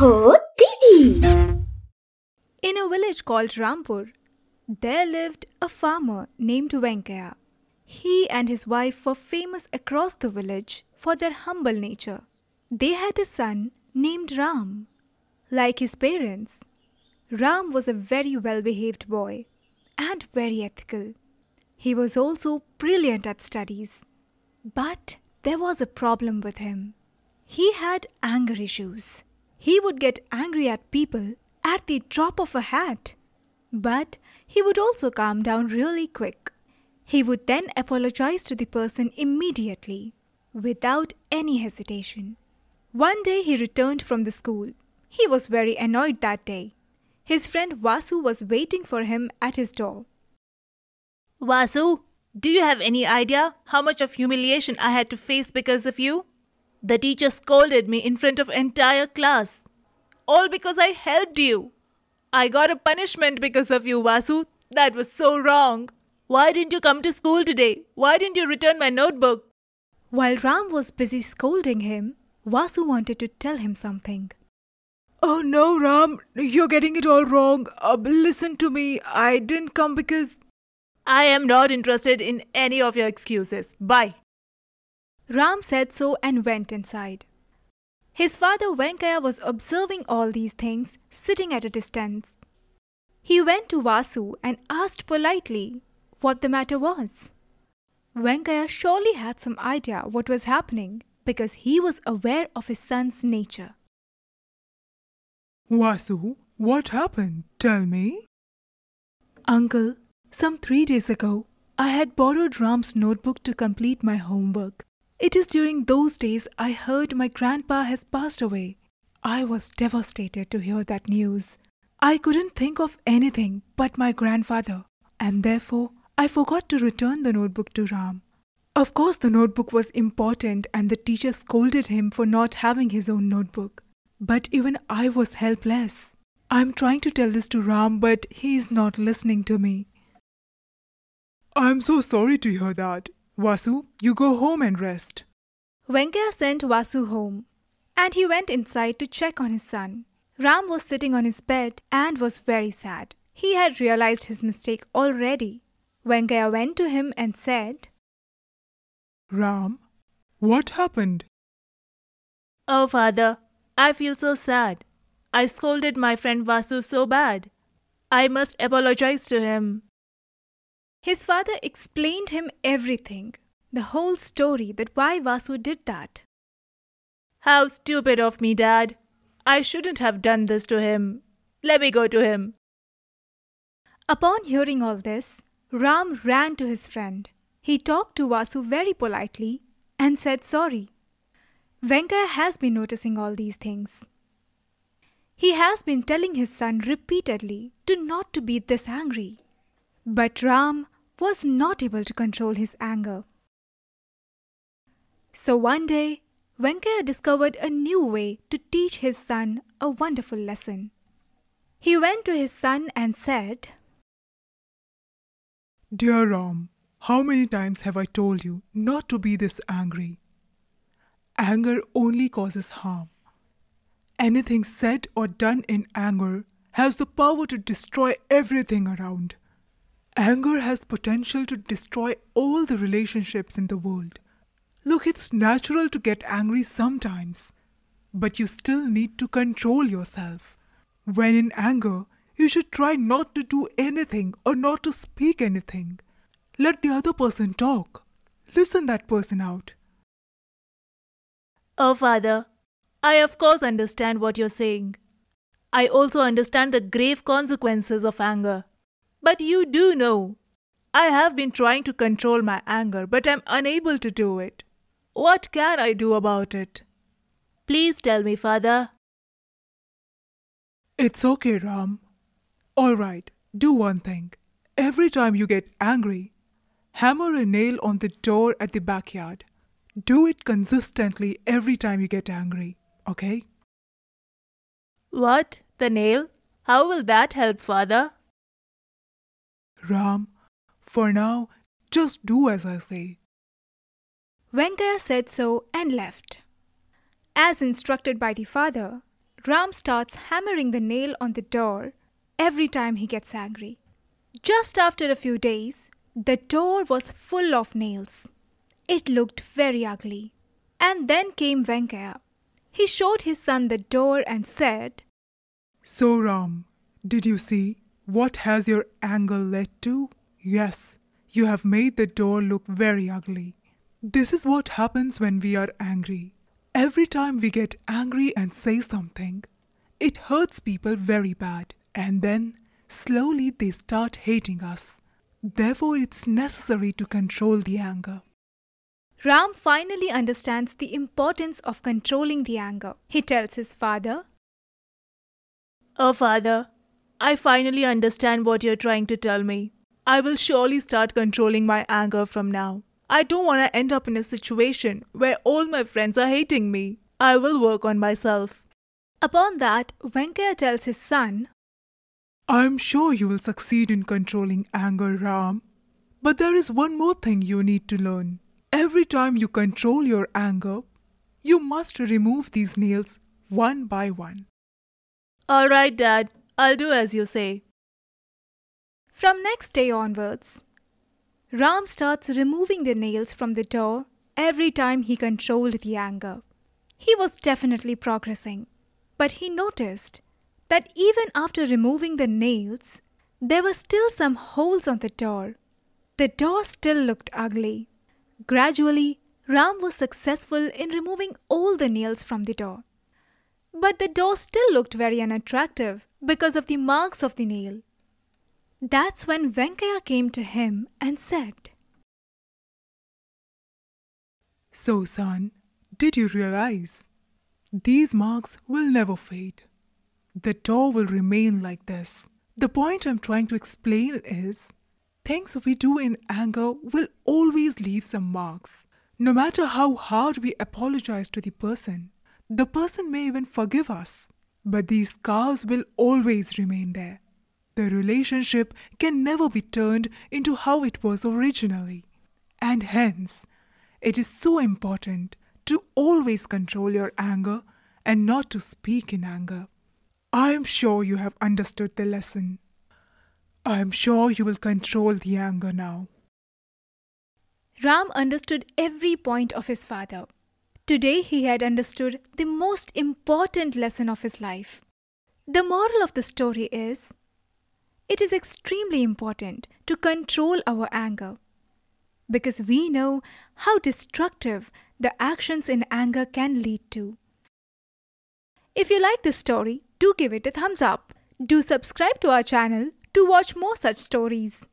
OHO TV. In a village called Rampur, there lived a farmer named Venkaya. He and his wife were famous across the village for their humble nature. They had a son named Ram. Like his parents, Ram was a very well-behaved boy and very ethical. He was also brilliant at studies. But there was a problem with him. He had anger issues. He would get angry at people at the drop of a hat. But he would also calm down really quick. He would then apologize to the person immediately, without any hesitation. One day he returned from the school. He was very annoyed that day. His friend Vasu was waiting for him at his door. Vasu, do you have any idea how much of humiliation I had to face because of you? The teacher scolded me in front of entire class. All because I helped you. I got a punishment because of you, Vasu. That was so wrong. Why didn't you come to school today? Why didn't you return my notebook? While Ram was busy scolding him, Vasu wanted to tell him something. Oh no, Ram, you're getting it all wrong. Listen to me. I didn't come because... I am not interested in any of your excuses. Bye. Ram said so and went inside. His father Venkaya was observing all these things, sitting at a distance. He went to Vasu and asked politely what the matter was. Venkaya surely had some idea what was happening because he was aware of his son's nature. Vasu, what happened? Tell me. Uncle, some 3 days ago, I had borrowed Ram's notebook to complete my homework. It is during those days I heard my grandpa has passed away. I was devastated to hear that news. I couldn't think of anything but my grandfather, and therefore I forgot to return the notebook to Ram. Of course, the notebook was important and the teacher scolded him for not having his own notebook. But even I was helpless. I'm trying to tell this to Ram, but he is not listening to me. I'm so sorry to hear that. Vasu, you go home and rest. Venkaya sent Vasu home, and he went inside to check on his son. Ram was sitting on his bed and was very sad. He had realized his mistake already. Venkaya went to him and said, Ram, what happened? Oh, father, I feel so sad. I scolded my friend Vasu so bad. I must apologize to him. His father explained him everything, the whole story that why Vasu did that. How stupid of me, Dad. I shouldn't have done this to him. Let me go to him. Upon hearing all this, Ram ran to his friend. He talked to Vasu very politely and said sorry. Venkaya has been noticing all these things. He has been telling his son repeatedly not to be this angry. But Ram was not able to control his anger. So one day, Venkaya discovered a new way to teach his son a wonderful lesson. He went to his son and said, Dear Ram, how many times have I told you not to be this angry? Anger only causes harm. Anything said or done in anger has the power to destroy everything around. Anger has potential to destroy all the relationships in the world. Look, it's natural to get angry sometimes, but you still need to control yourself. When in anger, you should try not to do anything or not to speak anything. Let the other person talk. Listen that person out. Oh, father, I of course understand what you're saying. I also understand the grave consequences of anger. But you do know, I have been trying to control my anger, but I'm unable to do it. What can I do about it? Please tell me, father. It's okay, Ram. All right, do one thing. Every time you get angry, hammer a nail on the door at the backyard. Do it consistently every time you get angry, okay? What? The nail? How will that help, father? Ram, for now, just do as I say. Venkaya said so and left. As instructed by the father, Ram starts hammering the nail on the door every time he gets angry. Just after a few days, the door was full of nails. It looked very ugly. And then came Venkaya. He showed his son the door and said, So Ram, did you see what has your anger led to? Yes, you have made the door look very ugly. This is what happens when we are angry. Every time we get angry and say something, it hurts people very bad, and then slowly they start hating us. Therefore, it's necessary to control the anger. Ram finally understands the importance of controlling the anger. He tells his father, Oh, Father, I finally understand what you're trying to tell me. I will surely start controlling my anger from now. I don't want to end up in a situation where all my friends are hating me. I will work on myself. Upon that, Venkaya tells his son, I'm sure you will succeed in controlling anger, Ram. But there is one more thing you need to learn. Every time you control your anger, you must remove these nails one by one. All right, Dad. I'll do as you say. From next day onwards, Ram starts removing the nails from the door every time he controlled the anger. He was definitely progressing, but he noticed that even after removing the nails, there were still some holes on the door. The door still looked ugly. Gradually, Ram was successful in removing all the nails from the door. But the door still looked very unattractive because of the marks of the nail. That's when Venkaya came to him and said, So son, did you realize? These marks will never fade. The door will remain like this. The point I'm trying to explain is, things we do in anger will always leave some marks. No matter how hard we apologize to the person may even forgive us. But these scars will always remain there. The relationship can never be turned into how it was originally. And hence, it is so important to always control your anger and not to speak in anger. I am sure you have understood the lesson. I am sure you will control the anger now. Ram understood every point of his father. Today he had understood the most important lesson of his life. The moral of the story is, it is extremely important to control our anger because we know how destructive the actions in anger can lead to. If you like this story, do give it a thumbs up. Do subscribe to our channel to watch more such stories.